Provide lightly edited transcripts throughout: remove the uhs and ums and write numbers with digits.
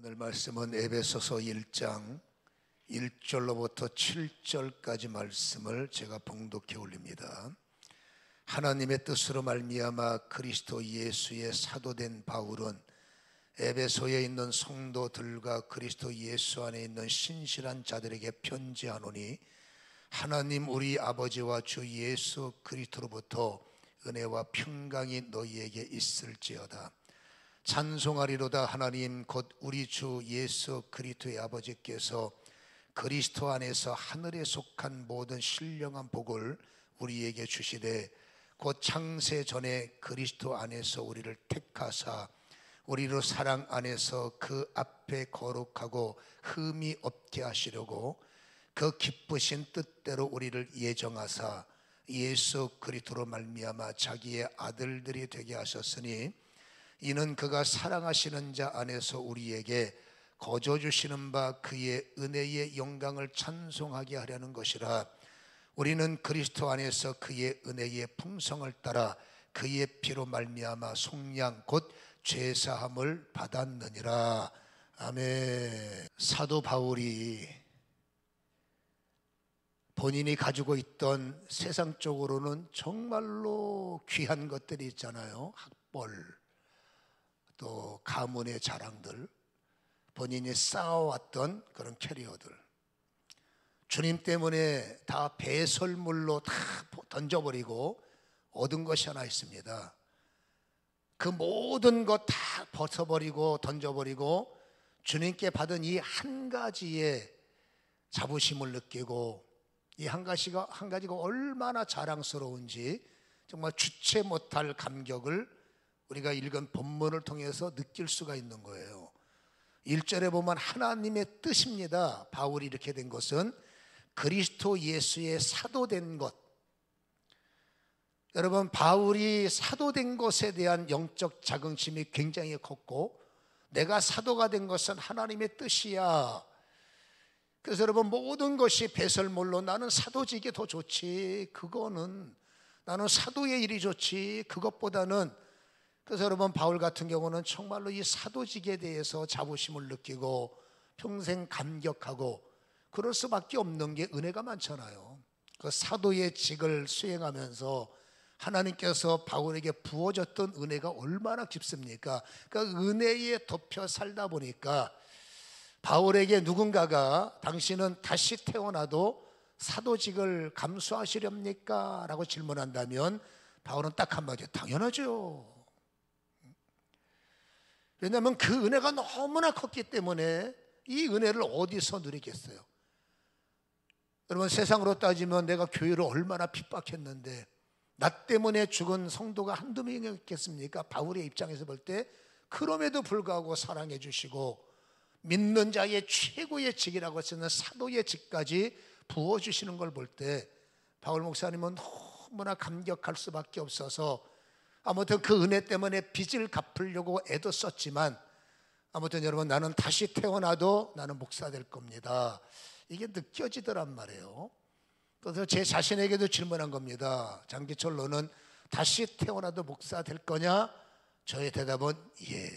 오늘 말씀은 에베소서 1장 1절로부터 7절까지 말씀을 제가 봉독해 올립니다. 하나님의 뜻으로 말미암아 그리스도 예수의 사도된 바울은 에베소에 있는 성도들과 그리스도 예수 안에 있는 신실한 자들에게 편지하노니, 하나님 우리 아버지와 주 예수 그리스도로부터 은혜와 평강이 너희에게 있을지어다. 찬송하리로다. 하나님 곧 우리 주 예수 그리스도의 아버지께서 그리스도 안에서 하늘에 속한 모든 신령한 복을 우리에게 주시되, 곧 창세 전에 그리스도 안에서 우리를 택하사 우리로 사랑 안에서 그 앞에 거룩하고 흠이 없게 하시려고 그 기쁘신 뜻대로 우리를 예정하사 예수 그리스도로 말미암아 자기의 아들들이 되게 하셨으니, 이는 그가 사랑하시는 자 안에서 우리에게 거저 주시는 바 그의 은혜의 영광을 찬송하게 하려는 것이라. 우리는 그리스도 안에서 그의 은혜의 풍성을 따라 그의 피로 말미암아 속량 곧 죄사함을 받았느니라. 아멘. 사도 바울이 본인이 가지고 있던 세상적으로는 정말로 귀한 것들이 있잖아요. 학벌, 또 가문의 자랑들, 본인이 쌓아왔던 그런 캐리어들, 주님 때문에 다 배설물로 다 던져버리고 얻은 것이 하나 있습니다. 그 모든 것 다 벗어버리고 던져버리고 주님께 받은 이 한 가지의 자부심을 느끼고, 이 한 가지가 얼마나 자랑스러운지 정말 주체 못할 감격을 우리가 읽은 본문을 통해서 느낄 수가 있는 거예요. 1절에 보면 하나님의 뜻입니다. 바울이 이렇게 된 것은 그리스도 예수의 사도된 것. 여러분, 바울이 사도된 것에 대한 영적 자긍심이 굉장히 컸고, 내가 사도가 된 것은 하나님의 뜻이야. 그래서 여러분, 모든 것이 배설물로 나는 사도직이 더 좋지, 그거는 나는 사도의 일이 좋지, 그것보다는. 그래서 여러분, 바울 같은 경우는 정말로 이 사도직에 대해서 자부심을 느끼고 평생 감격하고 그럴 수밖에 없는 게 은혜가 많잖아요. 그 사도의 직을 수행하면서 하나님께서 바울에게 부어줬던 은혜가 얼마나 깊습니까? 그 은혜에 덮여 살다 보니까 바울에게 누군가가 당신은 다시 태어나도 사도직을 감수하시렵니까? 라고 질문한다면 바울은 딱 한마디, 당연하죠. 왜냐하면 그 은혜가 너무나 컸기 때문에 이 은혜를 어디서 누리겠어요? 여러분, 세상으로 따지면 내가 교회를 얼마나 핍박했는데 나 때문에 죽은 성도가 한두 명이겠습니까? 바울의 입장에서 볼 때 그럼에도 불구하고 사랑해 주시고 믿는 자의 최고의 직이라고 쓰는 사도의 직까지 부어주시는 걸 볼 때 바울 목사님은 너무나 감격할 수밖에 없어서, 아무튼 그 은혜 때문에 빚을 갚으려고 애도 썼지만, 아무튼 여러분, 나는 다시 태어나도 나는 목사 될 겁니다, 이게 느껴지더란 말이에요. 그래서 제 자신에게도 질문한 겁니다. 장기철, 너는 다시 태어나도 목사 될 거냐? 저의 대답은 예.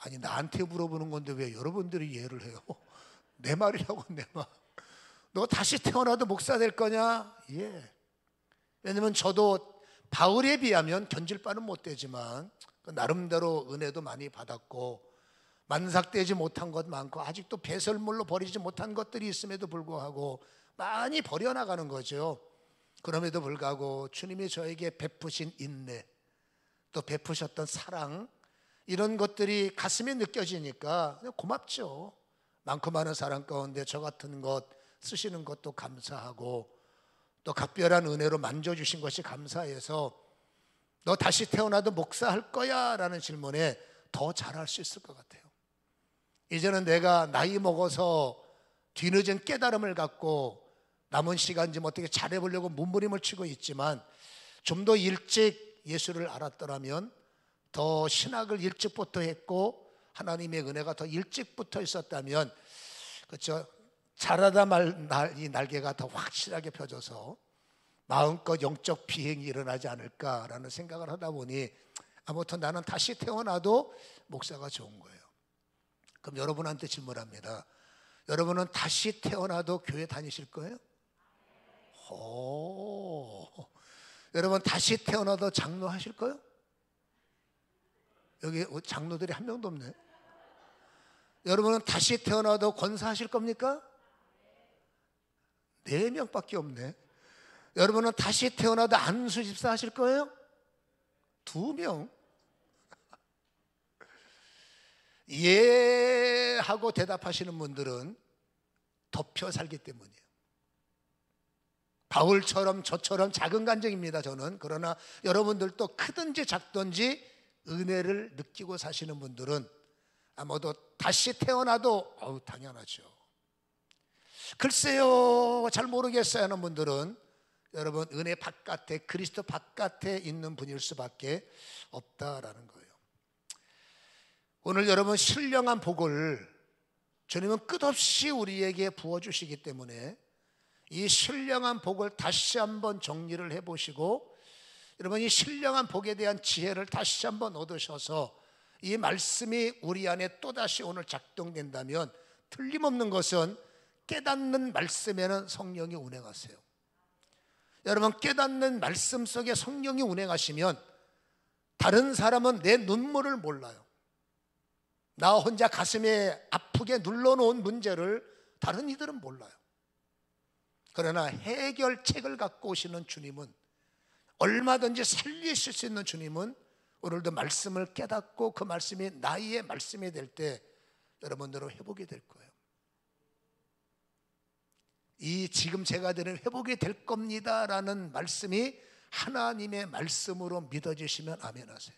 아니, 나한테 물어보는 건데 왜 여러분들이 예를 해요? 내 말이라고, 내 말. 너 다시 태어나도 목사 될 거냐? 예. 왜냐면 저도 바울에 비하면 견질 바는 못 되지만 나름대로 은혜도 많이 받았고 만삭되지 못한 것 많고 아직도 배설물로 버리지 못한 것들이 있음에도 불구하고 많이 버려나가는 거죠. 그럼에도 불구하고 주님이 저에게 베푸신 인내, 또 베푸셨던 사랑, 이런 것들이 가슴에 느껴지니까 고맙죠. 많고 많은 사랑 가운데 저 같은 것 쓰시는 것도 감사하고, 또 각별한 은혜로 만져주신 것이 감사해서 너 다시 태어나도 목사할 거야? 라는 질문에 더 잘할 수 있을 것 같아요. 이제는 내가 나이 먹어서 뒤늦은 깨달음을 갖고 남은 시간 좀 어떻게 잘해보려고 몸부림을 치고 있지만, 좀 더 일찍 예수를 알았더라면, 더 신학을 일찍부터 했고 하나님의 은혜가 더 일찍부터 있었다면, 그렇죠, 자라다 이 날개가 더 확실하게 펴져서 마음껏 영적 비행이 일어나지 않을까라는 생각을 하다 보니, 아무튼 나는 다시 태어나도 목사가 좋은 거예요. 그럼 여러분한테 질문합니다. 여러분은 다시 태어나도 교회 다니실 거예요? 여러분 다시 태어나도 장로 하실 거예요? 여기 장로들이 한 명도 없네. 여러분은 다시 태어나도 권사하실 겁니까? 4명밖에 없네. 여러분은 다시 태어나도 안수 집사 하실 거예요? 2명. 예 하고 대답하시는 분들은 덮여 살기 때문이에요. 바울처럼 저처럼 작은 간증입니다, 저는. 그러나 여러분들도 크든지 작든지 은혜를 느끼고 사시는 분들은 아마도 다시 태어나도 당연하죠. 글쎄요, 잘 모르겠어요 하는 분들은 여러분 은혜 바깥에, 그리스도 바깥에 있는 분일 수밖에 없다라는 거예요. 오늘 여러분 신령한 복을 주님은 끝없이 우리에게 부어주시기 때문에 이 신령한 복을 다시 한번 정리를 해보시고, 여러분 이 신령한 복에 대한 지혜를 다시 한번 얻으셔서 이 말씀이 우리 안에 또다시 오늘 작동된다면 틀림없는 것은 깨닫는 말씀에는 성령이 운행하세요. 여러분 깨닫는 말씀 속에 성령이 운행하시면 다른 사람은 내 눈물을 몰라요. 나 혼자 가슴에 아프게 눌러놓은 문제를 다른 이들은 몰라요. 그러나 해결책을 갖고 오시는 주님은, 얼마든지 살리실 수 있는 주님은 오늘도 말씀을 깨닫고 그 말씀이 나의 말씀이 될 때 여러분들은 회복이 될 거예요. 이 지금 제가 드린 회복이 될 겁니다 라는 말씀이 하나님의 말씀으로 믿어지시면 아멘 하세요.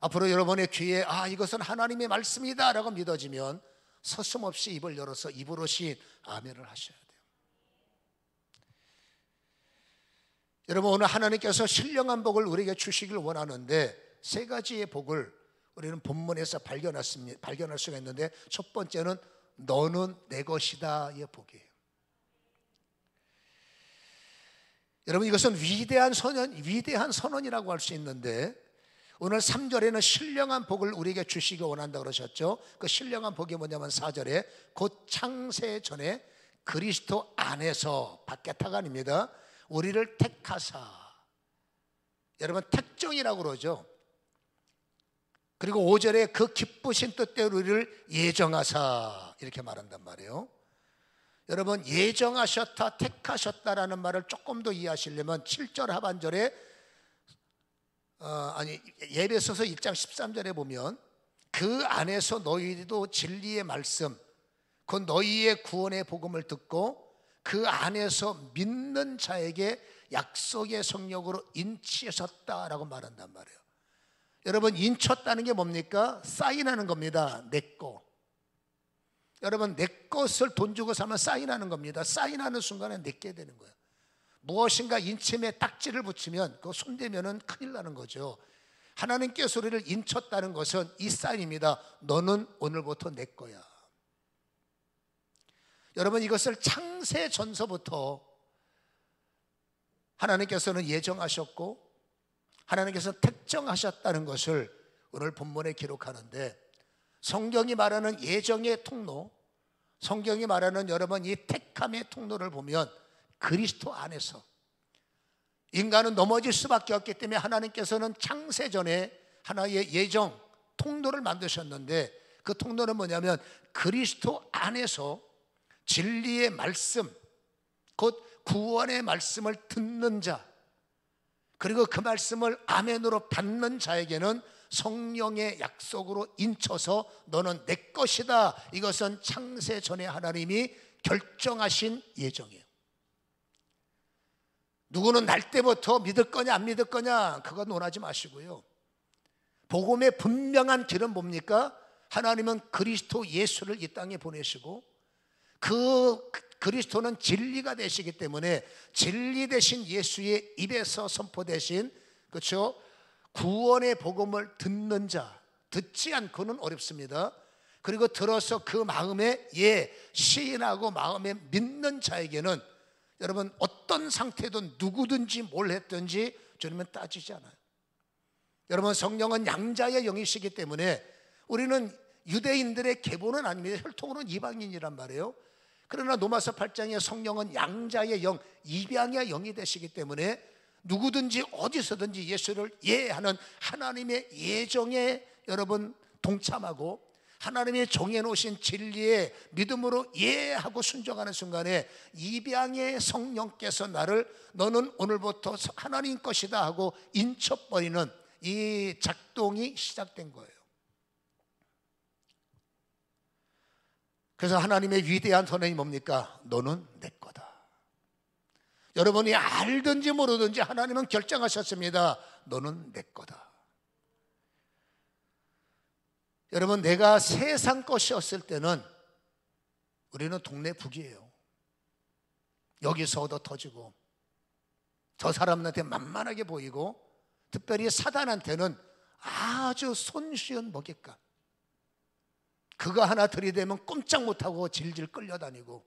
앞으로 여러분의 귀에 이것은 하나님의 말씀이다 라고 믿어지면 서슴없이 입을 열어서 입으로 신 아멘을 하셔야 돼요. 여러분 오늘 하나님께서 신령한 복을 우리에게 주시길 원하는데 3가지의 복을 우리는 본문에서 발견할 수가 있는데, 첫 번째는 너는 내 것이다의 복이에요. 여러분 이것은 위대한 선언이라고 할 수 있는데, 오늘 3절에는 신령한 복을 우리에게 주시기 원한다고 그러셨죠. 그 신령한 복이 뭐냐면 4절에 곧 창세 전에 그리스도 안에서, 밖에 타가 아닙니다, 우리를 택하사. 여러분 택정이라고 그러죠. 그리고 5절에 그 기쁘신 뜻대로 우리를 예정하사, 이렇게 말한단 말이에요. 여러분 예정하셨다, 택하셨다라는 말을 조금 더 이해하시려면 7절 하반절에 예배소서 1장 13절에 보면 그 안에서 너희도 진리의 말씀, 그 너희의 구원의 복음을 듣고 그 안에서 믿는 자에게 약속의 성령으로 인치셨다라고 말한단 말이에요. 여러분 인쳤다는 게 뭡니까? 사인하는 겁니다. 내 거. 여러분 내 것을 돈 주고 사면 사인하는 겁니다. 사인하는 순간에 내게 되는 거예요. 무엇인가 인침에 딱지를 붙이면 그거 손대면은 큰일 나는 거죠. 하나님께서 우리를 인쳤다는 것은 이 사인입니다. 너는 오늘부터 내 거야. 여러분 이것을 창세 전서부터 하나님께서는 예정하셨고 하나님께서 택정하셨다는 것을 오늘 본문에 기록하는데, 성경이 말하는 예정의 통로, 성경이 말하는 여러분 이 택함의 통로를 보면 그리스도 안에서, 인간은 넘어질 수밖에 없기 때문에 하나님께서는 창세전에 하나의 예정 통로를 만드셨는데, 그 통로는 뭐냐면 그리스도 안에서 진리의 말씀, 곧 구원의 말씀을 듣는 자, 그리고 그 말씀을 아멘으로 받는 자에게는 성령의 약속으로 인쳐서 너는 내 것이다. 이것은 창세 전에 하나님이 결정하신 예정이에요. 누구는 날 때부터 믿을 거냐 안 믿을 거냐 그거 논하지 마시고요. 복음의 분명한 길은 뭡니까? 하나님은 그리스도 예수를 이 땅에 보내시고 그 그리스도는 진리가 되시기 때문에 진리 되신 예수의 입에서 선포되신, 그렇죠, 구원의 복음을 듣는 자, 듣지 않고는 어렵습니다. 그리고 들어서 그 마음에 시인하고 마음에 믿는 자에게는 여러분 어떤 상태든 누구든지 뭘 했든지 주님은 따지지 않아요. 여러분, 성령은 양자의 영이시기 때문에 우리는 유대인들의 계보는 아닙니다. 혈통으로는 이방인이란 말이에요. 그러나 로마서 8장에 성령은 양자의 영, 입양의 영이 되시기 때문에 누구든지 어디서든지 예수를 예하는 하나님의 예정에 여러분 동참하고 하나님의 정해놓으신 진리에 믿음으로 예하고 순종하는 순간에 입양의 성령께서 나를 너는 오늘부터 하나님 것이다 하고 인쳐버리는 이 작동이 시작된 거예요. 그래서 하나님의 위대한 선언이 뭡니까? 너는 내 거다. 여러분이 알든지 모르든지 하나님은 결정하셨습니다. 너는 내 거다. 여러분, 내가 세상 것이었을 때는 우리는 동네 북이에요. 여기서 얻어 터지고 저 사람한테 만만하게 보이고 특별히 사단한테는 아주 손쉬운 먹잇감. 그거 하나 들이대면 꼼짝 못하고 질질 끌려다니고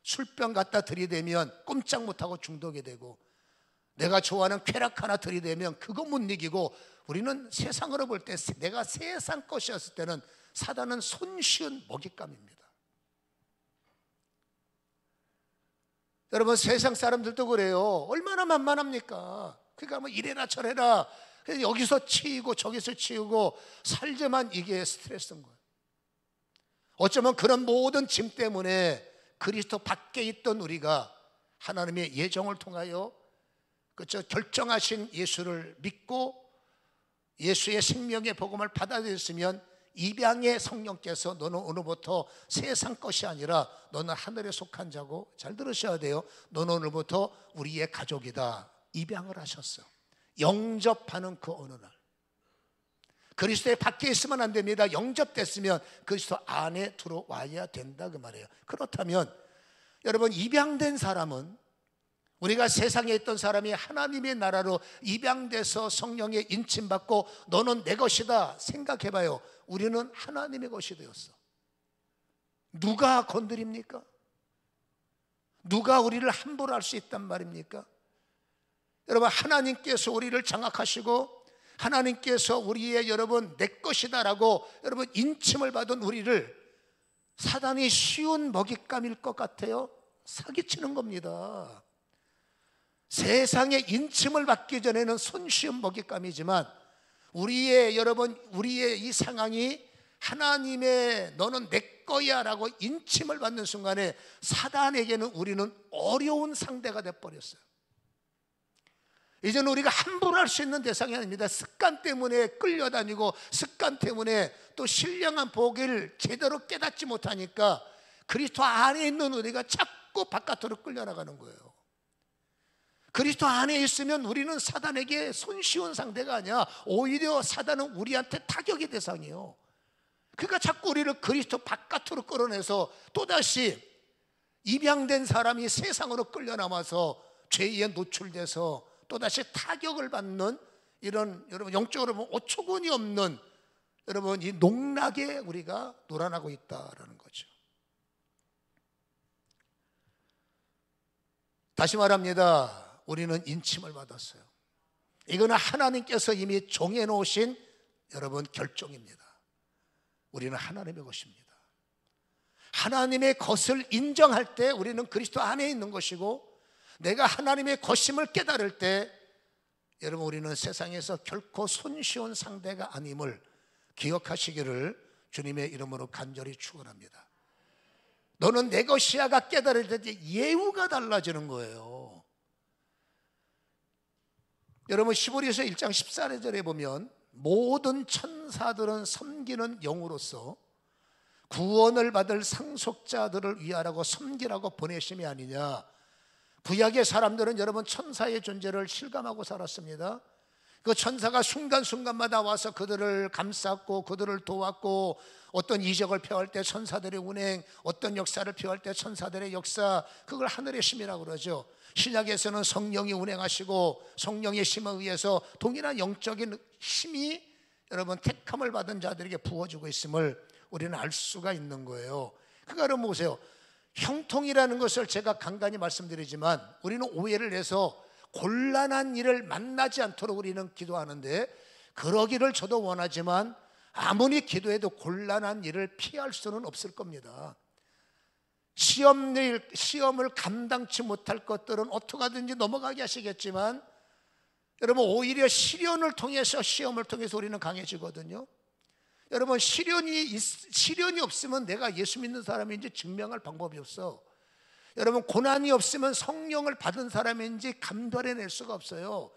술병 갖다 들이대면 꼼짝 못하고 중독이 되고 내가 좋아하는 쾌락 하나 들이대면 그거 못 이기고 우리는 세상으로 볼 때 내가 세상 것이었을 때는 사단은 손쉬운 먹잇감입니다. 여러분, 세상 사람들도 그래요. 얼마나 만만합니까? 그러니까 뭐 이래라 저래라 여기서 치이고 저기서 치우고 살자만 이게 스트레스인 거예요. 어쩌면 그런 모든 짐 때문에 그리스도 밖에 있던 우리가 하나님의 예정을 통하여 그렇죠, 결정하신 예수를 믿고 예수의 생명의 복음을 받아들였으면 입양의 성령께서 너는 오늘부터 세상 것이 아니라 너는 하늘에 속한 자고, 잘 들으셔야 돼요, 너는 오늘부터 우리의 가족이다 입양을 하셨어. 영접하는 그 어느 날 그리스도의 밖에 있으면 안 됩니다. 영접됐으면 그리스도 안에 들어와야 된다 그 말이에요. 그렇다면 여러분, 입양된 사람은 우리가 세상에 있던 사람이 하나님의 나라로 입양돼서 성령의 인침받고 너는 내 것이다 생각해봐요. 우리는 하나님의 것이 되었어. 누가 건드립니까? 누가 우리를 함부로 할 수 있단 말입니까? 여러분, 하나님께서 우리를 장악하시고 하나님께서 우리의 여러분 내 것이다 라고 여러분 인침을 받은 우리를 사단이 쉬운 먹잇감일 것 같아요? 사기치는 겁니다. 세상의 인침을 받기 전에는 손쉬운 먹잇감이지만 우리의 여러분 우리의 이 상황이 하나님의 너는 내 거야 라고 인침을 받는 순간에 사단에게는 우리는 어려운 상대가 돼버렸어요. 이제는 우리가 함부로 할 수 있는 대상이 아닙니다. 습관 때문에 끌려다니고 습관 때문에 또 신령한 복을 제대로 깨닫지 못하니까 그리스도 안에 있는 우리가 자꾸 바깥으로 끌려나가는 거예요. 그리스도 안에 있으면 우리는 사단에게 손쉬운 상대가 아니야. 오히려 사단은 우리한테 타격의 대상이에요. 그러니까 자꾸 우리를 그리스도 바깥으로 끌어내서 또다시 입양된 사람이 세상으로 끌려나와서 죄에 노출돼서 또다시 타격을 받는 이런 여러분 영적으로 보면 어처구니 없는 여러분 이 농락에 우리가 놀아나고 있다라는 거죠. 다시 말합니다. 우리는 인침을 받았어요. 이거는 하나님께서 이미 정해 놓으신 여러분 결정입니다. 우리는 하나님의 것입니다. 하나님의 것을 인정할 때 우리는 그리스도 안에 있는 것이고 내가 하나님의 것임을 깨달을 때 여러분 우리는 세상에서 결코 손쉬운 상대가 아님을 기억하시기를 주님의 이름으로 간절히 축원합니다. 너는 내 것이야가 깨달을 때 예우가 달라지는 거예요. 여러분 히브리서 1장 14절에 보면 모든 천사들은 섬기는 영으로서 구원을 받을 상속자들을 위하라고 섬기라고 보내심이 아니냐. 구약의 사람들은 여러분 천사의 존재를 실감하고 살았습니다. 그 천사가 순간순간마다 와서 그들을 감쌌고 그들을 도왔고 어떤 이적을 펴할 때 천사들의 운행, 어떤 역사를 펴할 때 천사들의 역사, 그걸 하늘의 힘이라고 그러죠. 신약에서는 성령이 운행하시고 성령의 힘에 의해서 동일한 영적인 힘이 여러분 택함을 받은 자들에게 부어지고 있음을 우리는 알 수가 있는 거예요. 그러니까 여러분 보세요. 형통이라는 것을 제가 간간히 말씀드리지만 우리는 오해를 해서 곤란한 일을 만나지 않도록 우리는 기도하는데, 그러기를 저도 원하지만 아무리 기도해도 곤란한 일을 피할 수는 없을 겁니다. 시험을 감당치 못할 것들은 어떻게 하든지 넘어가게 하시겠지만, 여러분 오히려 시련을 통해서, 시험을 통해서 우리는 강해지거든요. 여러분 시련이 없으면 내가 예수 믿는 사람인지 증명할 방법이 없어. 여러분 고난이 없으면 성령을 받은 사람인지 감별해낼 수가 없어요.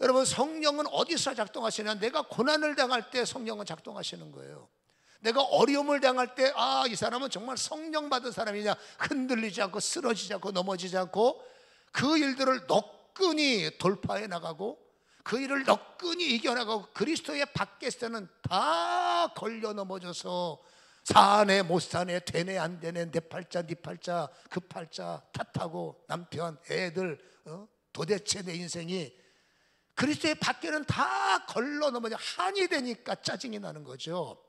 여러분 성령은 어디서 작동하시냐? 내가 고난을 당할 때 성령은 작동하시는 거예요. 내가 어려움을 당할 때, 이 사람은 정말 성령 받은 사람이냐, 흔들리지 않고 쓰러지지 않고 넘어지지 않고 그 일들을 너끈히 돌파해 나가고 그 일을 너끈히 이겨나가고, 그리스도의 밖에서는 다 걸려 넘어져서 사네 못 사네, 되네 안 되네, 내 팔자 네 팔자 그 팔자 탓하고 남편 애들 도대체 내 인생이 그리스도의 밖에는 다 걸러 넘어져 한이 되니까 짜증이 나는 거죠.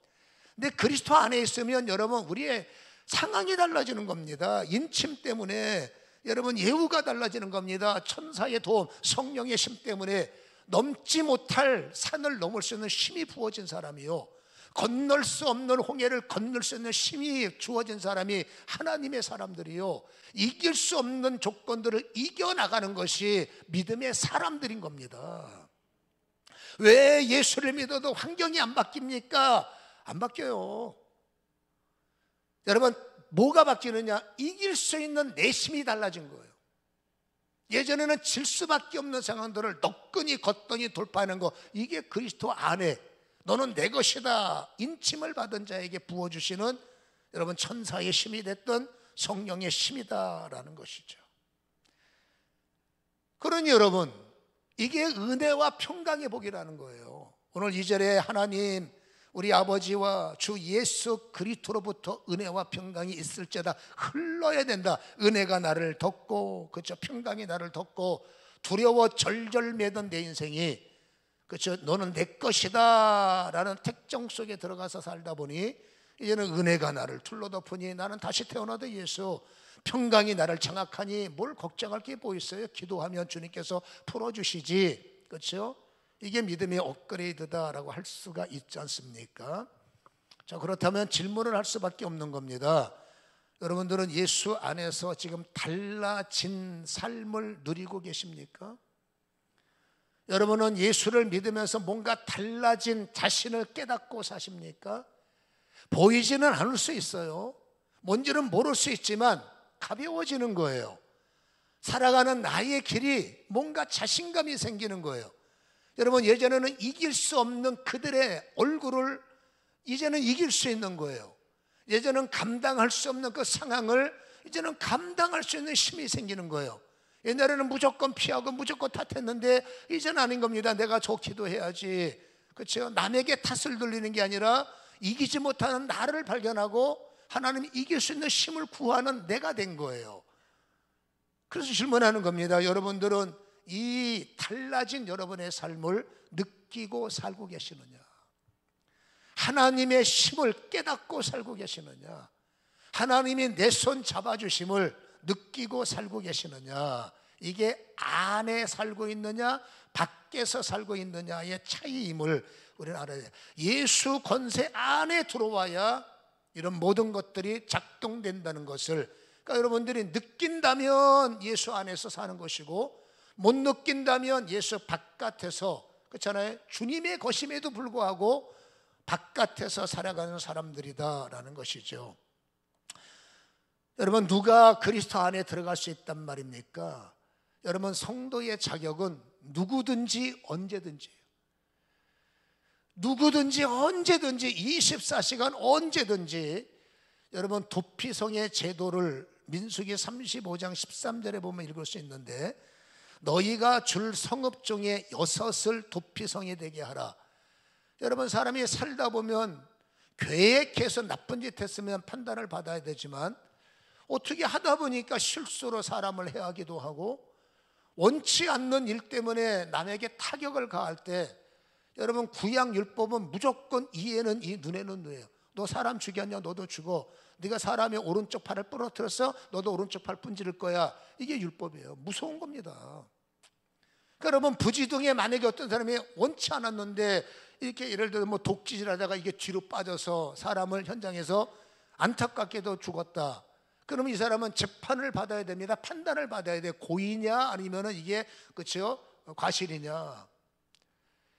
근데 그리스도 안에 있으면 여러분 우리의 상황이 달라지는 겁니다. 인침 때문에 여러분 예후가 달라지는 겁니다. 천사의 도움, 성령의 힘 때문에 넘지 못할 산을 넘을 수 있는 힘이 부어진 사람이요, 건널 수 없는 홍해를 건널 수 있는 힘이 주어진 사람이 하나님의 사람들이요, 이길 수 없는 조건들을 이겨나가는 것이 믿음의 사람들인 겁니다. 왜 예수를 믿어도 환경이 안 바뀝니까? 안 바뀌어요. 여러분 뭐가 바뀌느냐? 이길 수 있는 내심이 달라진 거예요. 예전에는 질 수밖에 없는 상황들을 너끈히 걷더니 돌파하는 거, 이게 그리스도 안에 너는 내 것이다 인침을 받은 자에게 부어주시는 여러분 천사의 힘이 됐던 성령의 힘이다라는 것이죠. 그러니 여러분 이게 은혜와 평강의 복이라는 거예요. 오늘 2절에 하나님 우리 아버지와 주 예수 그리스도로부터 은혜와 평강이 있을지어다, 흘러야 된다. 은혜가 나를 덮고, 그렇죠, 평강이 나를 덮고 두려워 절절매던 내 인생이, 그렇죠, 너는 내 것이다 라는 특정 속에 들어가서 살다 보니 이제는 은혜가 나를 둘러덮으니 나는 다시 태어나도 예수, 평강이 나를 장악하니 뭘 걱정할 게 뭐 있어요? 기도하면 주님께서 풀어주시지. 그렇죠? 이게 믿음의 업그레이드다라고 할 수가 있지 않습니까? 자, 그렇다면 질문을 할 수밖에 없는 겁니다. 여러분들은 예수 안에서 지금 달라진 삶을 누리고 계십니까? 여러분은 예수를 믿으면서 뭔가 달라진 자신을 깨닫고 사십니까? 보이지는 않을 수 있어요. 뭔지는 모를 수 있지만 가벼워지는 거예요. 살아가는 나의 길이 뭔가 자신감이 생기는 거예요. 여러분 예전에는 이길 수 없는 그들의 얼굴을 이제는 이길 수 있는 거예요. 예전에는 감당할 수 없는 그 상황을 이제는 감당할 수 있는 힘이 생기는 거예요. 옛날에는 무조건 피하고 무조건 탓했는데 이제는 아닌 겁니다. 내가 저 기도해야지, 그렇죠? 남에게 탓을 돌리는 게 아니라 이기지 못하는 나를 발견하고 하나님이 이길 수 있는 힘을 구하는 내가 된 거예요. 그래서 질문하는 겁니다. 여러분들은 이 달라진 여러분의 삶을 느끼고 살고 계시느냐? 하나님의 힘을 깨닫고 살고 계시느냐? 하나님이 내 손 잡아주심을 느끼고 살고 계시느냐? 이게 안에 살고 있느냐 밖에서 살고 있느냐의 차이임을 우리는 알아야 돼요. 예수 권세 안에 들어와야 이런 모든 것들이 작동된다는 것을, 그러니까 여러분들이 느낀다면 예수 안에서 사는 것이고 못 느낀다면 예수 바깥에서, 그렇잖아요, 주님의 것임에도 불구하고 바깥에서 살아가는 사람들이다라는 것이죠. 여러분 누가 그리스도 안에 들어갈 수 있단 말입니까? 여러분 성도의 자격은 누구든지 언제든지예요. 누구든지 언제든지 24시간 언제든지. 여러분 도피성의 제도를 민수기 35장 13절에 보면 읽을 수 있는데, 너희가 줄 성읍 중에 6을 도피성이 되게 하라. 여러분 사람이 살다 보면 계획해서 나쁜 짓 했으면 판단을 받아야 되지만 어떻게 하다 보니까 실수로 사람을 해하기도 하고 원치 않는 일 때문에 남에게 타격을 가할 때, 여러분 구약율법은 무조건 이에는 이, 눈에는 눈이에요. 너 사람 죽였냐? 너도 죽어. 네가 사람의 오른쪽 팔을 부러뜨렸어? 너도 오른쪽 팔 분지를 거야. 이게 율법이에요. 무서운 겁니다. 여러분, 부지둥에 만약에 어떤 사람이 원치 않았는데 이렇게 예를 들어 뭐 독짓을 하다가 이게 뒤로 빠져서 사람을 현장에서 안타깝게도 죽었다. 그러면 이 사람은 재판을 받아야 됩니다. 판단을 받아야 돼. 고의냐 아니면은 이게 그렇죠? 과실이냐.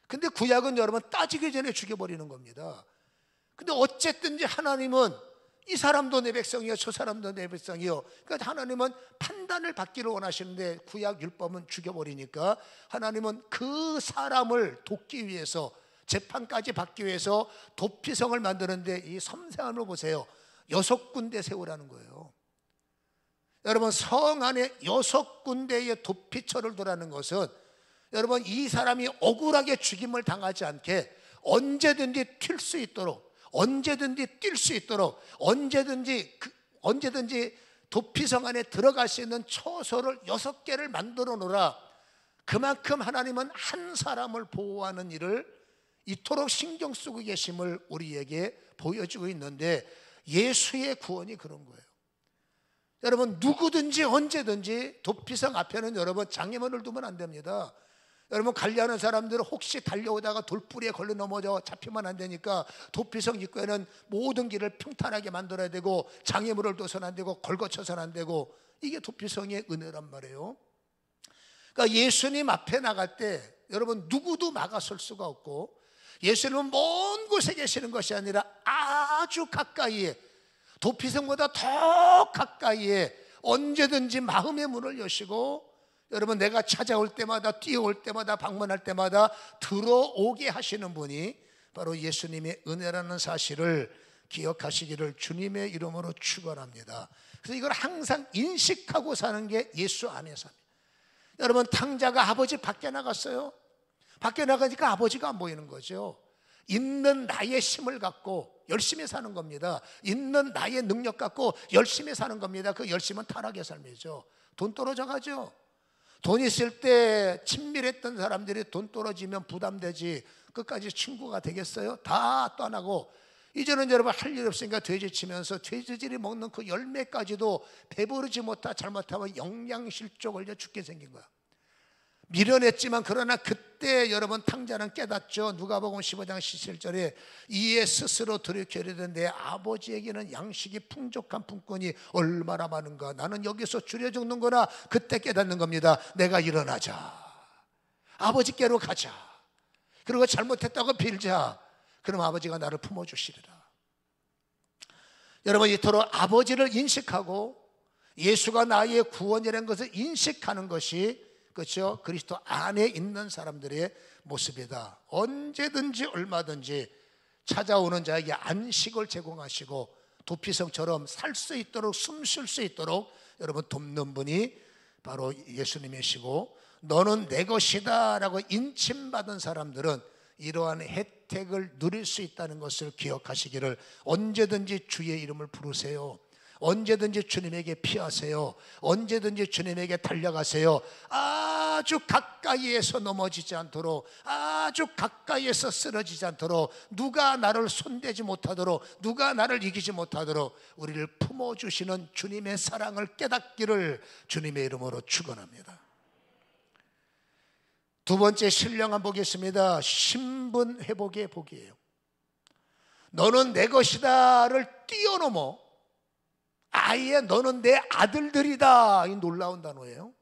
근데 구약은 여러분 따지기 전에 죽여버리는 겁니다. 근데 어쨌든지 하나님은 이 사람도 내 백성이요 저 사람도 내 백성이요. 그러니까 하나님은 판단을 받기를 원하시는데 구약 율법은 죽여버리니까 하나님은 그 사람을 돕기 위해서 재판까지 받기 위해서 도피성을 만드는데 이 섬세함을 보세요. 6군데 세우라는 거예요. 여러분, 성 안에 6군데의 도피처를 두라는 것은 여러분, 이 사람이 억울하게 죽임을 당하지 않게 언제든지 튈 수 있도록, 언제든지 뛸 수 있도록, 언제든지 도피성 안에 들어갈 수 있는 처소를 6개를 만들어 놓으라. 그만큼 하나님은 한 사람을 보호하는 일을 이토록 신경 쓰고 계심을 우리에게 보여주고 있는데, 예수의 구원이 그런 거예요. 여러분, 누구든지 언제든지 도피성 앞에는 여러분 장애물을 두면 안 됩니다. 여러분, 관리하는 사람들은 혹시 달려오다가 돌뿌리에 걸려 넘어져 잡히면 안 되니까 도피성 입구에는 모든 길을 평탄하게 만들어야 되고 장애물을 둬서는 안 되고 걸거쳐서는 안 되고, 이게 도피성의 은혜란 말이에요. 그러니까 예수님 앞에 나갈 때 여러분 누구도 막아설 수가 없고, 예수님은 먼 곳에 계시는 것이 아니라 아주 가까이에, 도피성보다 더 가까이에 언제든지 마음의 문을 여시고 여러분 내가 찾아올 때마다 뛰어올 때마다 방문할 때마다 들어오게 하시는 분이 바로 예수님의 은혜라는 사실을 기억하시기를 주님의 이름으로 축원합니다. 그래서 이걸 항상 인식하고 사는 게 예수 안에서입니다. 여러분, 탕자가 아버지 밖에 나갔어요. 밖에 나가니까 아버지가 안 보이는 거죠. 있는 나의 힘을 갖고 열심히 사는 겁니다. 있는 나의 능력 갖고 열심히 사는 겁니다. 그 열심은 타락의 삶이죠. 돈 떨어져 가죠. 돈 있을 때 친밀했던 사람들이 돈 떨어지면 부담되지 끝까지 친구가 되겠어요? 다 떠나고 이제는 여러분 할 일 없으니까 돼지 치면서 돼지들이 먹는 그 열매까지도 배부르지 못하 잘못하면 영양실조 걸려 죽게 생긴 거야. 미련했지만 그러나 그때 여러분 탕자는 깨닫죠. 누가복음 15장 17절에 이에 스스로 돌이켜 이르되 내 아버지에게는 양식이 풍족한 품꾼이 얼마나 많은가. 나는 여기서 줄여 죽는구나. 그때 깨닫는 겁니다. 내가 일어나자, 아버지께로 가자, 그리고 잘못했다고 빌자. 그럼 아버지가 나를 품어주시리라. 여러분, 이토록 아버지를 인식하고 예수가 나의 구원이라는 것을 인식하는 것이 그렇죠? 그리스도 안에 있는 사람들의 모습이다. 언제든지 얼마든지 찾아오는 자에게 안식을 제공하시고 도피성처럼 살 수 있도록 숨 쉴 수 있도록 여러분 돕는 분이 바로 예수님이시고, 너는 내 것이다 라고 인침받은 사람들은 이러한 혜택을 누릴 수 있다는 것을 기억하시기를, 언제든지 주의 이름을 부르세요. 언제든지 주님에게 피하세요. 언제든지 주님에게 달려가세요. 아주 가까이에서 넘어지지 않도록, 아주 가까이에서 쓰러지지 않도록, 누가 나를 손대지 못하도록, 누가 나를 이기지 못하도록 우리를 품어주시는 주님의 사랑을 깨닫기를 주님의 이름으로 축원합니다. 두 번째 신령한 복이있습니다. 신분 회복의 복이에요. 너는 내 것이다를 뛰어넘어 아예 너는 내 아들들이다. 이 놀라운 단어예요.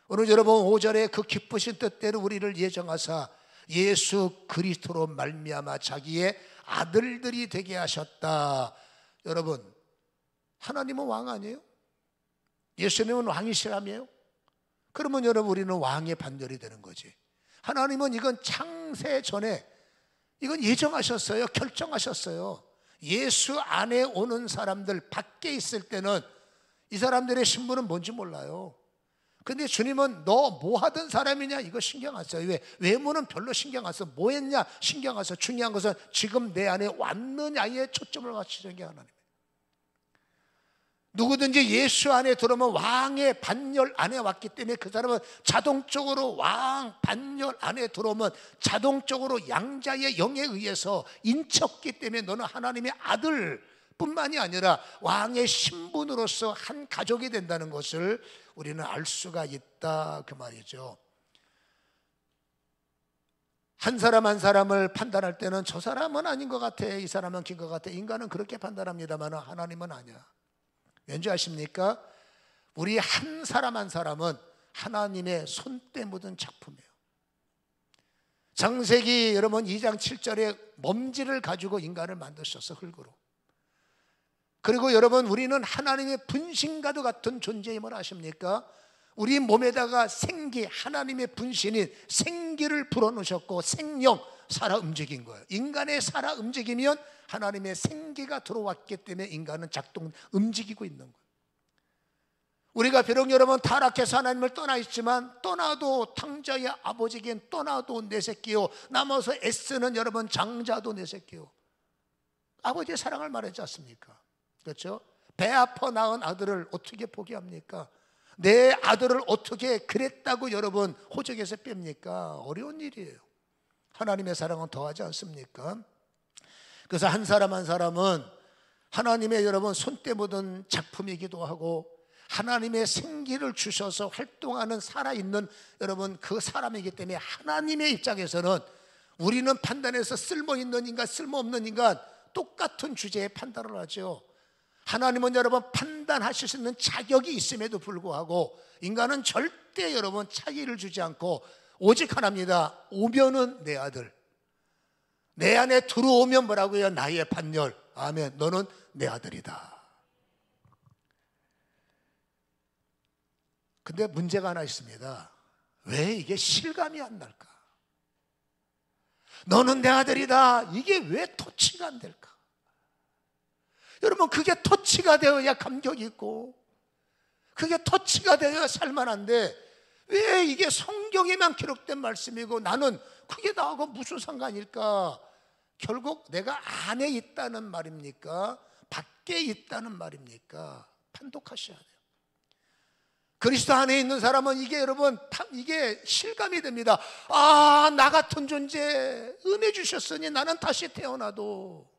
오늘 여러분 5절에 그 기쁘신 뜻대로 우리를 예정하사 예수 그리스도로 말미암아 자기의 아들들이 되게 하셨다. 여러분, 하나님은 왕 아니에요? 예수님은 왕이시라며요? 그러면 여러분 우리는 왕의 반열이 되는 거지. 하나님은 이건 창세 전에 이건 예정하셨어요. 결정하셨어요. 예수 안에 오는 사람들, 밖에 있을 때는 이 사람들의 신분은 뭔지 몰라요. 근데 주님은 너 뭐 하던 사람이냐 이거 신경 안 써요. 왜? 외모는 별로 신경 안 써. 뭐 했냐 신경 안 써. 중요한 것은 지금 내 안에 왔느냐에 초점을 맞추는 게 하나님. 누구든지 예수 안에 들어오면 왕의 반열 안에 왔기 때문에 그 사람은 자동적으로 왕 반열 안에 들어오면 자동적으로 양자의 영에 의해서 인쳤기 때문에 너는 하나님의 아들 뿐만이 아니라 왕의 신분으로서 한 가족이 된다는 것을 우리는 알 수가 있다 그 말이죠. 한 사람 한 사람을 판단할 때는 저 사람은 아닌 것 같아, 이 사람은 긴 것 같아. 인간은 그렇게 판단합니다만 하나님은 아니야. 왠지 아십니까? 우리 한 사람 한 사람은 하나님의 손때 묻은 작품이에요. 창세기 여러분 2장 7절에 먼지를 가지고 인간을 만드셨어, 흙으로. 그리고 여러분, 우리는 하나님의 분신과도 같은 존재임을 아십니까? 우리 몸에다가 생기, 하나님의 분신인 생기를 불어넣으셨고 생명, 살아 움직인 거예요. 인간의 살아 움직이면 하나님의 생기가 들어왔기 때문에 인간은 움직이고 있는 거예요. 우리가 비록 여러분 타락해서 하나님을 떠나 있지만, 떠나도 탕자의 아버지긴 떠나도 내 새끼요, 남아서 애쓰는 여러분 장자도 내 새끼요. 아버지의 사랑을 말하지 않습니까? 그렇죠? 배 아파 낳은 아들을 어떻게 포기합니까? 내 아들을 어떻게 그랬다고 여러분 호적에서 뺍니까? 어려운 일이에요. 하나님의 사랑은 더하지 않습니까? 그래서 한 사람 한 사람은 하나님의 여러분 손때 묻은 작품이기도 하고, 하나님의 생기를 주셔서 활동하는 살아있는 여러분 그 사람이기 때문에 하나님의 입장에서는 우리는 판단해서 쓸모있는 인간, 쓸모없는 인간 똑같은 주제에 판단을 하죠. 하나님은 여러분 판단하실 수 있는 자격이 있음에도 불구하고 인간은 절대 여러분 차이를 주지 않고 오직 하나입니다. 오면은 내 아들, 내 안에 들어오면 뭐라고요? 나의 판결. 아멘. 너는 내 아들이다. 근데 문제가 하나 있습니다. 왜 이게 실감이 안 날까? 너는 내 아들이다. 이게 왜 터치가 안 될까? 여러분, 그게 터치가 되어야 감격이 있고, 그게 터치가 되어야 살만한데, 왜 이게 성경에만 기록된 말씀이고 나는 그게 나하고 무슨 상관일까? 결국 내가 안에 있다는 말입니까? 밖에 있다는 말입니까? 판독하셔야 돼요. 그리스도 안에 있는 사람은 이게 여러분 이게 실감이 됩니다. 아, 나 같은 존재 은혜 주셨으니 나는 다시 태어나도,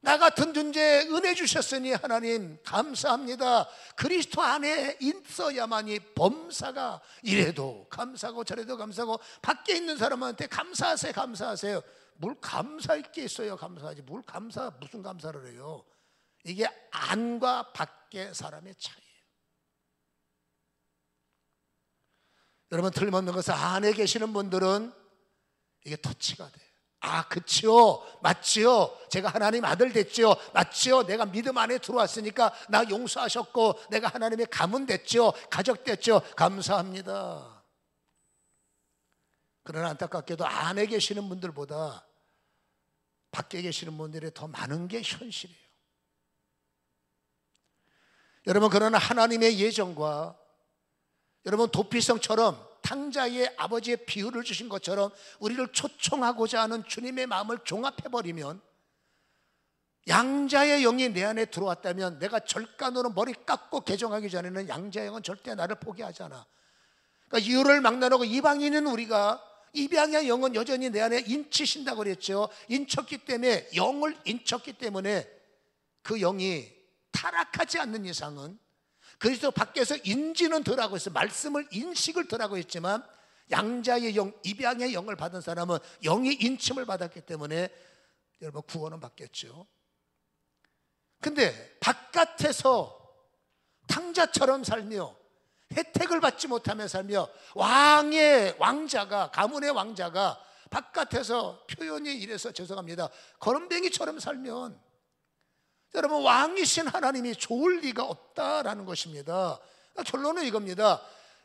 나 같은 존재 은혜 주셨으니 하나님 감사합니다. 그리스도 안에 있어야만이 범사가 이래도 감사하고 저래도 감사하고, 밖에 있는 사람한테 감사하세요, 감사하세요. 뭘 감사할 게 있어요? 감사하지. 뭘 무슨 감사를 해요? 이게 안과 밖의 사람의 차이예요. 여러분, 틀림없는 것은 안에 계시는 분들은 이게 터치가 돼요. 아, 그치요, 맞지요, 제가 하나님 아들 됐지요, 맞지요, 내가 믿음 안에 들어왔으니까 나 용서하셨고 내가 하나님의 가문 됐지요, 가족 됐지요, 감사합니다. 그러나 안타깝게도 안에 계시는 분들보다 밖에 계시는 분들이 더 많은 게 현실이에요. 여러분, 그러나 하나님의 예정과 여러분 도피성처럼 탕자의 아버지의 비유를 주신 것처럼 우리를 초청하고자 하는 주님의 마음을 종합해버리면, 양자의 영이 내 안에 들어왔다면 내가 절간으로 머리 깎고 개종하기 전에는 양자의 영은 절대 나를 포기하지 않아. 그러니까 이유를 막론하고 이방인은 우리가, 입양의 영은 여전히 내 안에 인치신다고 그랬죠. 인쳤기 때문에, 영을 인쳤기 때문에 그 영이 타락하지 않는 이상은 그리스도 밖에서 인지는 덜하고 있어요. 말씀을 인식을 덜하고 있지만 양자의 영, 입양의 영을 받은 사람은 영이 인침을 받았기 때문에 여러분 구원은 받겠죠. 근데 바깥에서 탕자처럼 살며 혜택을 받지 못하며 살며 왕의 왕자가, 가문의 왕자가 바깥에서, 표현이 이래서 죄송합니다, 거름뱅이처럼 살면 여러분 왕이신 하나님이 좋을 리가 없다라는 것입니다. 결론은 이겁니다.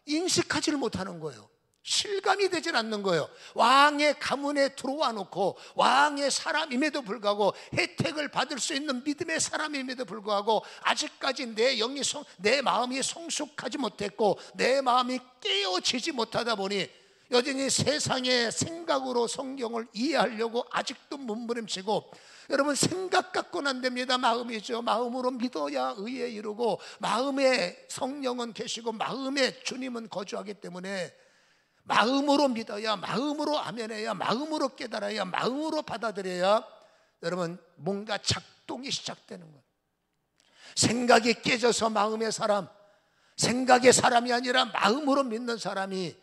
인식하지를 못하는 거예요. 실감이 되질 않는 거예요. 왕의 가문에 들어와 놓고 왕의 사람임에도 불구하고, 혜택을 받을 수 있는 믿음의 사람임에도 불구하고 아직까지 내 마음이 성숙하지 못했고 내 마음이 깨어지지 못하다 보니 여전히 세상의 생각으로 성경을 이해하려고 아직도 몸부림치고, 여러분 생각 갖고는 안 됩니다. 마음이죠. 마음으로 믿어야 의에 이르고, 마음에 성령은 계시고 마음에 주님은 거주하기 때문에 마음으로 믿어야, 마음으로 아멘해야, 마음으로 깨달아야, 마음으로 받아들여야 여러분 뭔가 작동이 시작되는 거예요. 생각이 깨져서 마음의 사람, 생각의 사람이 아니라 마음으로 믿는 사람이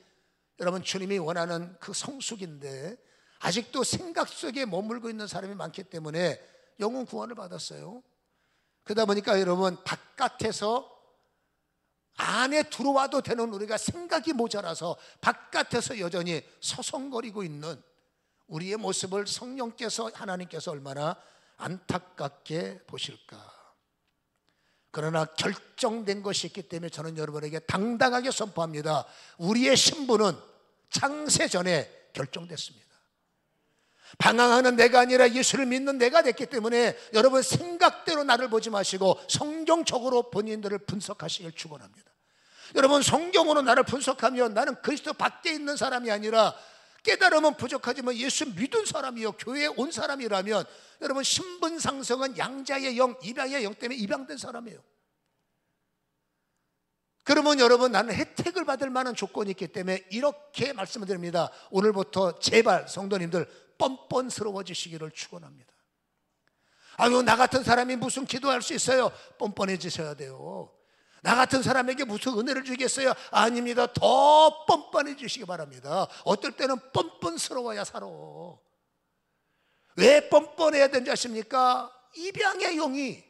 여러분, 주님이 원하는 그 성숙인데 아직도 생각 속에 머물고 있는 사람이 많기 때문에 영혼 구원을 받았어요. 그러다 보니까 여러분, 바깥에서 안에 들어와도 되는 우리가 생각이 모자라서 바깥에서 여전히 서성거리고 있는 우리의 모습을 성령께서, 하나님께서 얼마나 안타깝게 보실까. 그러나 결정된 것이 있기 때문에 저는 여러분에게 당당하게 선포합니다. 우리의 신분은 창세 전에 결정됐습니다. 방황하는 내가 아니라 예수를 믿는 내가 됐기 때문에 여러분, 생각대로 나를 보지 마시고 성경적으로 본인들을 분석하시길 축원합니다. 여러분, 성경으로 나를 분석하면 나는 그리스도 밖에 있는 사람이 아니라 깨달음은 부족하지만 예수 믿은 사람이요, 교회에 온 사람이라면 여러분, 신분 상승은 양자의 영, 입양의 영 때문에 입양된 사람이에요. 그러면 여러분, 나는 혜택을 받을 만한 조건이 있기 때문에 이렇게 말씀을 드립니다. 오늘부터 제발 성도님들 뻔뻔스러워지시기를 축원합니다. 아유, 나 같은 사람이 무슨 기도할 수 있어요? 뻔뻔해지셔야 돼요. 나 같은 사람에게 무슨 은혜를 주겠어요? 아닙니다. 더 뻔뻔해지시기 바랍니다. 어떨 때는 뻔뻔스러워야 살아. 왜 뻔뻔해야 되는지 아십니까? 입양의 영이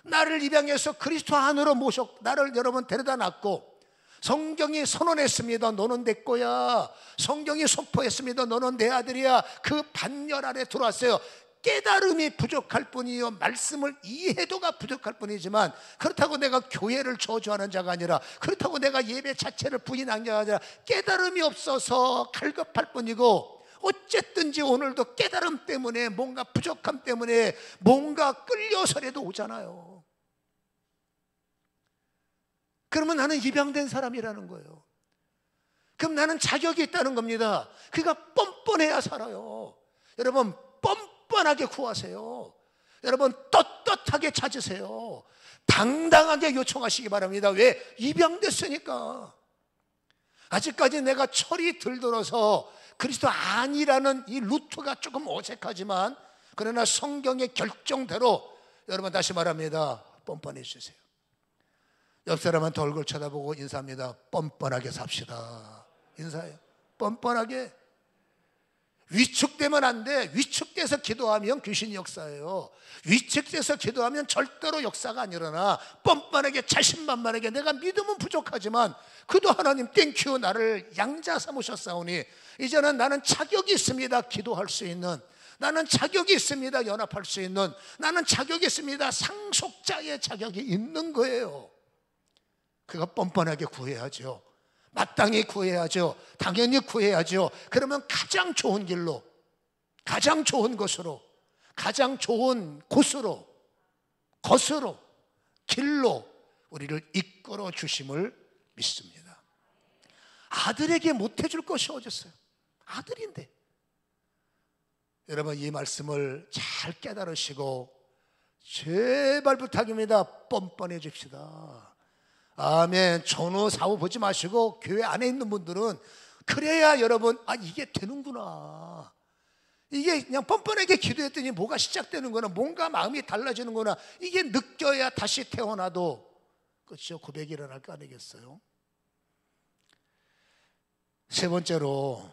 나를 입양해서 그리스도 안으로 나를 여러분 데려다 놨고, 성경이 선언했습니다. 너는 내 거야. 성경이 선포했습니다. 너는 내 아들이야. 그 반열 안에 들어왔어요. 깨달음이 부족할 뿐이요, 말씀을 이해도가 부족할 뿐이지만, 그렇다고 내가 교회를 저주하는 자가 아니라, 그렇다고 내가 예배 자체를 부인한 자가 아니라 깨달음이 없어서 갈급할 뿐이고, 어쨌든지 오늘도 깨달음 때문에, 뭔가 부족함 때문에 뭔가 끌려서라도 오잖아요. 그러면 나는 입양된 사람이라는 거예요. 그럼 나는 자격이 있다는 겁니다. 그가 뻔뻔해야 살아요. 여러분, 뻔뻔하게 구하세요. 여러분, 떳떳하게 찾으세요. 당당하게 요청하시기 바랍니다. 왜? 입양됐으니까. 아직까지 내가 철이 들들어서 그리스도 아니라는 이 루트가 조금 어색하지만, 그러나 성경의 결정대로 여러분, 다시 말합니다. 뻔뻔해지세요. 옆 사람한테 얼굴 쳐다보고 인사합니다. 뻔뻔하게 삽시다. 인사해요. 뻔뻔하게. 위축되면 안 돼. 위축돼서 기도하면 귀신이 역사해요. 위축돼서 기도하면 절대로 역사가 안 일어나. 뻔뻔하게, 자신만만하게, 내가 믿음은 부족하지만 그도 하나님 땡큐, 나를 양자 삼으셨사오니 이제는 나는 자격이 있습니다. 기도할 수 있는, 나는 자격이 있습니다. 연합할 수 있는, 나는 자격이 있습니다. 상속자의 자격이 있는 거예요. 그가 뻔뻔하게 구해야죠. 마땅히 구해야죠. 당연히 구해야죠. 그러면 가장 좋은 길로, 가장 좋은 것으로, 가장 좋은 곳으로, 것으로, 길로 우리를 이끌어 주심을 믿습니다. 아들에게 못해줄 것이 어딨어요? 아들인데. 여러분, 이 말씀을 잘 깨달으시고 제발 부탁입니다. 뻔뻔해집시다. 아멘. 전후 사후 보지 마시고 교회 안에 있는 분들은 그래야 여러분, 아, 이게 되는구나, 이게 그냥 뻔뻔하게 기도했더니 뭐가 시작되는구나, 뭔가 마음이 달라지는구나, 이게 느껴야 다시 태어나도, 그렇죠, 고백이 일어날 거 아니겠어요? 세 번째로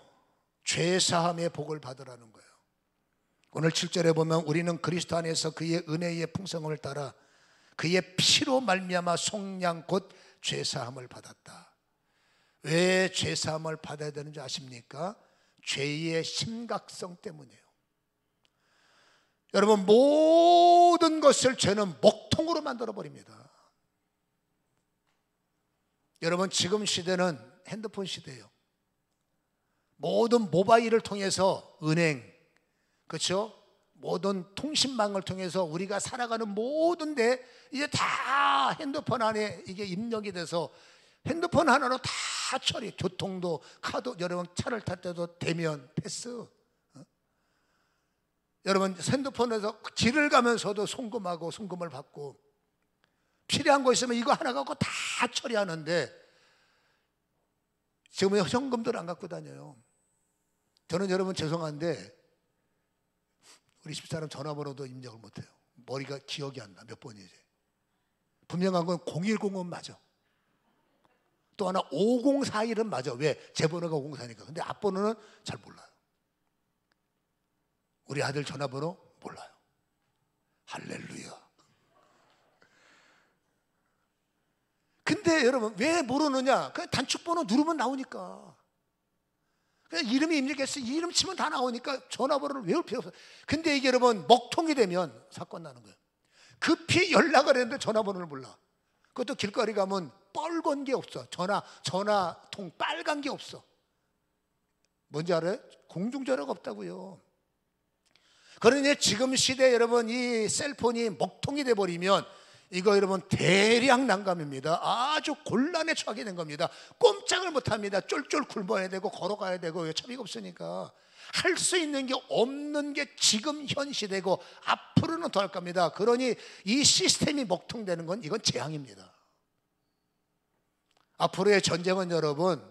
죄사함의 복을 받으라는 거예요. 오늘 7절에 보면 우리는 그리스도 안에서 그의 은혜의 풍성함을 따라 그의 피로 말미암아 속량 곧 죄사함을 받았다. 왜 죄사함을 받아야 되는지 아십니까? 죄의 심각성 때문이에요. 여러분, 모든 것을 죄는 먹통으로 만들어 버립니다. 여러분, 지금 시대는 핸드폰 시대예요. 모든 모바일을 통해서 은행, 그렇죠? 모든 통신망을 통해서 우리가 살아가는 모든 데 이제 다 핸드폰 안에 이게 입력이 돼서 핸드폰 하나로 다 처리. 교통도, 카드, 여러분 차를 탈 때도 대면 패스. 여러분, 핸드폰에서 길을 가면서도 송금하고 송금을 받고, 필요한 거 있으면 이거 하나 갖고 다 처리하는데 지금은 현금들 안 갖고 다녀요. 저는 여러분 죄송한데 우리 집사람 전화번호도 입력을 못해요. 머리가 기억이 안 나. 몇 번이지. 분명한 건 010은 맞아. 또 하나 5041은 맞아. 왜? 제 번호가 5041이니까. 근데 앞번호는 잘 몰라요. 우리 아들 전화번호 몰라요. 할렐루야. 근데 여러분 왜 모르느냐? 그냥 단축번호 누르면 나오니까. 그냥 이름이 입력했어. 이름 치면 다 나오니까 전화번호를 외울 필요 없어요. 근데 이게 여러분 먹통이 되면 사건 나는 거예요. 급히 연락을 했는데 전화번호를 몰라. 그것도 길거리 가면 빨간 게 없어. 전화통 빨간 게 없어. 뭔지 알아요? 공중전화가 없다고요. 그러니 지금 시대 여러분 이 셀폰이 먹통이 돼버리면 이거 여러분 대량 난감입니다. 아주 곤란에 처하게 된 겁니다. 꼼짝을 못합니다. 쫄쫄 굶어야 되고 걸어가야 되고 왜 차비가 없으니까. 할 수 있는 게 없는 게 지금 현 시대고 앞으로는 더 할 겁니다. 그러니 이 시스템이 먹통되는 건 이건 재앙입니다. 앞으로의 전쟁은 여러분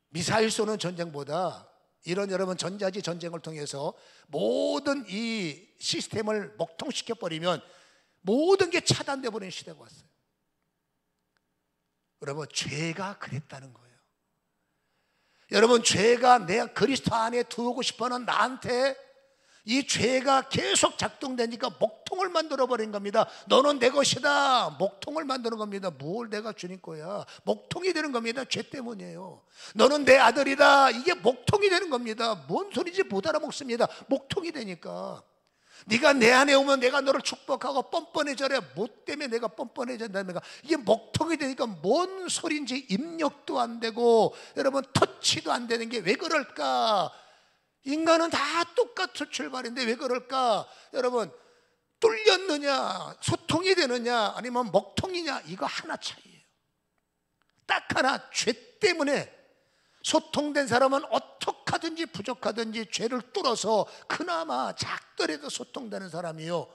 미사일 쏘는 전쟁보다 이런 여러분 전자지 전쟁을 통해서 모든 이 시스템을 먹통시켜버리면 모든 게 차단돼 버리는 시대가 왔어요. 여러분 죄가 그랬다는 거예요. 여러분 죄가 내가 그리스도 안에 두고 싶어하는 나한테 이 죄가 계속 작동되니까 먹통을 만들어 버린 겁니다. 너는 내 것이다. 먹통을 만드는 겁니다. 뭘 내가 주님 거야. 먹통이 되는 겁니다. 죄 때문이에요. 너는 내 아들이다. 이게 먹통이 되는 겁니다. 뭔 소리인지 못 알아먹습니다. 먹통이 되니까. 네가 내 안에 오면 내가 너를 축복하고 뻔뻔해져라. 뭐 때문에 내가 뻔뻔해진다니까. 이게 먹통이 되니까 뭔 소리인지 입력도 안 되고 여러분 터치도 안 되는 게 왜 그럴까? 인간은 다 똑같은 출발인데 왜 그럴까? 여러분 뚫렸느냐 소통이 되느냐 아니면 먹통이냐 이거 하나 차이예요. 딱 하나. 죄 때문에 소통된 사람은 어떻게 하든지 부족하든지 죄를 뚫어서 그나마 작더라도 소통되는 사람이요.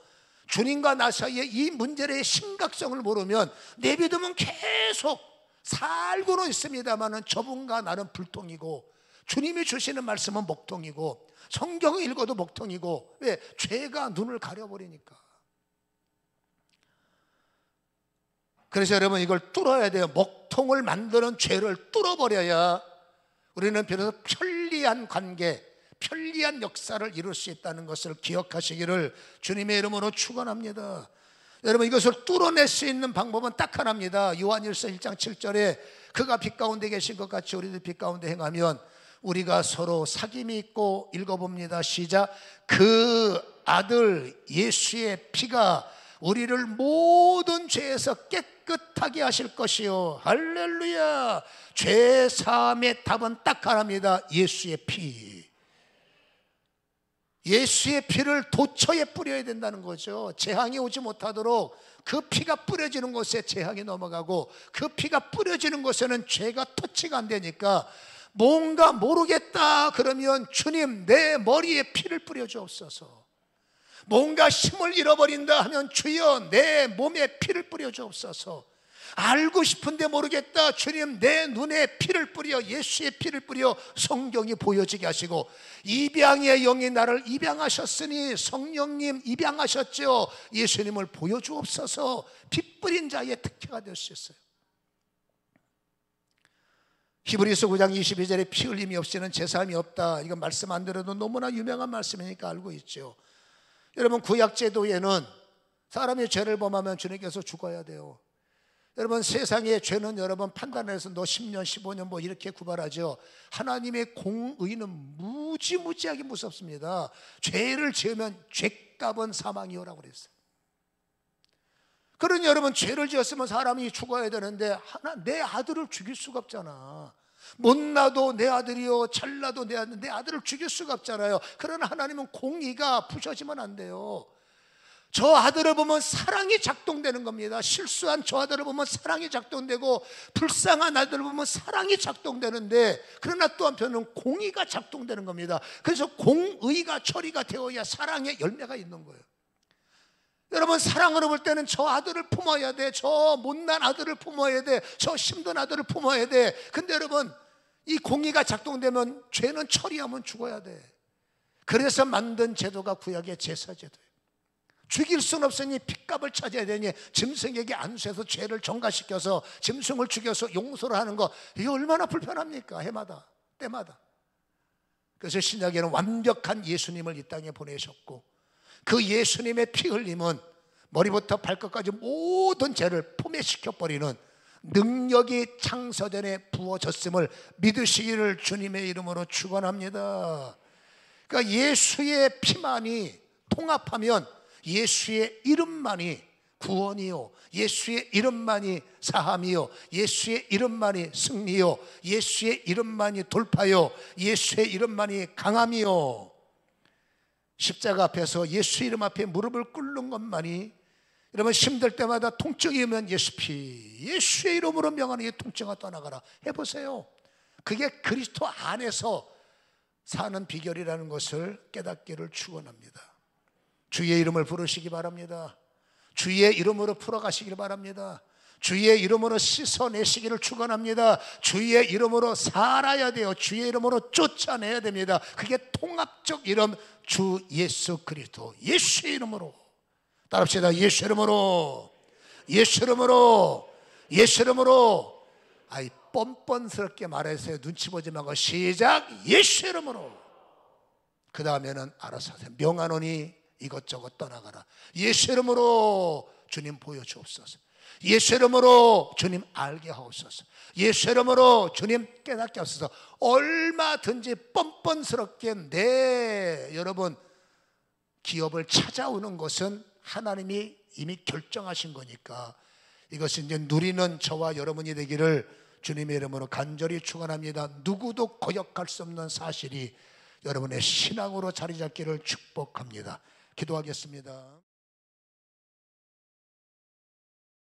주님과 나 사이에 이 문제의 심각성을 모르면 내비두면 계속 살고는 있습니다만 저분과 나는 불통이고 주님이 주시는 말씀은 먹통이고 성경을 읽어도 먹통이고. 왜? 죄가 눈을 가려버리니까. 그래서 여러분 이걸 뚫어야 돼요. 먹통을 만드는 죄를 뚫어버려야 우리는 비로소 편리한 관계, 편리한 역사를 이룰 수 있다는 것을 기억하시기를 주님의 이름으로 축원합니다. 여러분 이것을 뚫어낼 수 있는 방법은 딱 하나입니다. 요한일서 1장 7절에 그가 빛 가운데 계신 것 같이 우리도 빛 가운데 행하면 우리가 서로 사귐이 있고. 읽어봅니다. 시작. 그 아들 예수의 피가 우리를 모든 죄에서 깨끗하게 하실 것이요. 할렐루야. 죄 사함의 답은 딱 하나입니다. 예수의 피. 예수의 피를 도처에 뿌려야 된다는 거죠. 재앙이 오지 못하도록 그 피가 뿌려지는 곳에 재앙이 넘어가고 그 피가 뿌려지는 곳에는 죄가 터치가 안 되니까 뭔가 모르겠다 그러면 주님 내 머리에 피를 뿌려 주옵소서. 뭔가 힘을 잃어버린다 하면 주여 내 몸에 피를 뿌려 주옵소서. 알고 싶은데 모르겠다 주님 내 눈에 피를 뿌려 예수의 피를 뿌려 성경이 보여지게 하시고. 입양의 영이 나를 입양하셨으니 성령님 입양하셨죠. 예수님을 보여주옵소서. 피 뿌린 자의 특혜가 될 수 있어요. 히브리서 9장 22절에 피 흘림이 없이는 제사함이 없다. 이건 말씀 안 들어도 너무나 유명한 말씀이니까 알고 있죠. 여러분 구약 제도에는 사람이 죄를 범하면 주님께서 죽어야 돼요. 여러분 세상의 죄는 여러분 판단해서 너 10년 15년 뭐 이렇게 구발하죠. 하나님의 공의는 무지무지하게 무섭습니다. 죄를 지으면 죄값은 사망이요라고 그랬어요. 그러니 여러분 죄를 지었으면 사람이 죽어야 되는데 내 아들을 죽일 수가 없잖아. 못나도 내 아들이요 잘나도 내 아들을 죽일 수가 없잖아요. 그러나 하나님은 공의가 부셔지면 안 돼요. 저 아들을 보면 사랑이 작동되는 겁니다. 실수한 저 아들을 보면 사랑이 작동되고 불쌍한 아들을 보면 사랑이 작동되는데 그러나 또 한편은 공의가 작동되는 겁니다. 그래서 공의가 처리가 되어야 사랑의 열매가 있는 거예요. 여러분 사랑으로 볼 때는 저 아들을 품어야 돼. 저 못난 아들을 품어야 돼. 저 힘든 아들을 품어야 돼. 근데 여러분 이 공의가 작동되면 죄는 처리하면 죽어야 돼. 그래서 만든 제도가 구약의 제사제도예요. 죽일 수는 없으니 핏값을 찾아야 되니 짐승에게 안수해서 죄를 전가시켜서 짐승을 죽여서 용서를 하는 거, 이게 얼마나 불편합니까? 해마다 때마다. 그래서 신약에는 완벽한 예수님을 이 땅에 보내셨고, 그 예수님의 피 흘림은 머리부터 발끝까지 모든 죄를 포매시켜버리는 능력이 창세전에 부어졌음을 믿으시기를 주님의 이름으로 축원합니다. 그러니까 예수의 피만이 통합하면 예수의 이름만이 구원이요, 예수의 이름만이 사함이요, 예수의 이름만이 승리요, 예수의 이름만이 돌파요, 예수의 이름만이 강함이요. 십자가 앞에서 예수 이름 앞에 무릎을 꿇는 것만이, 여러분 힘들 때마다 통증이 오면 예수 피, 예수의 이름으로 명하는 이 통증아 떠나가라 해보세요. 그게 그리스도 안에서 사는 비결이라는 것을 깨닫기를 축원합니다. 주의 이름을 부르시기 바랍니다. 주의 이름으로 풀어가시길 바랍니다. 주의 이름으로 씻어내시기를 축원합니다. 주의 이름으로 살아야 돼요. 주의 이름으로 쫓아내야 됩니다. 그게 통합적 이름, 주 예수 그리스도. 예수의 이름으로 따라합시다. 예수 이름으로, 예수 이름으로, 예수 이름으로. 아이 뻔뻔스럽게 말해서요, 눈치 보지 말고 시작. 예수 이름으로. 그 다음에는 알아서 하세요. 명하노니 이것저것 떠나가라. 예수 이름으로 주님 보여주옵소서. 예수 이름으로 주님 알게 하옵소서. 예수 이름으로 주님 깨닫게 하옵소서. 얼마든지 뻔뻔스럽게 여러분 기업을 찾아오는 것은 하나님이 이미 결정하신 거니까 이것이 이제 누리는 저와 여러분이 되기를 주님의 이름으로 간절히 축원합니다. 누구도 거역할 수 없는 사실이 여러분의 신앙으로 자리 잡기를 축복합니다. 기도하겠습니다.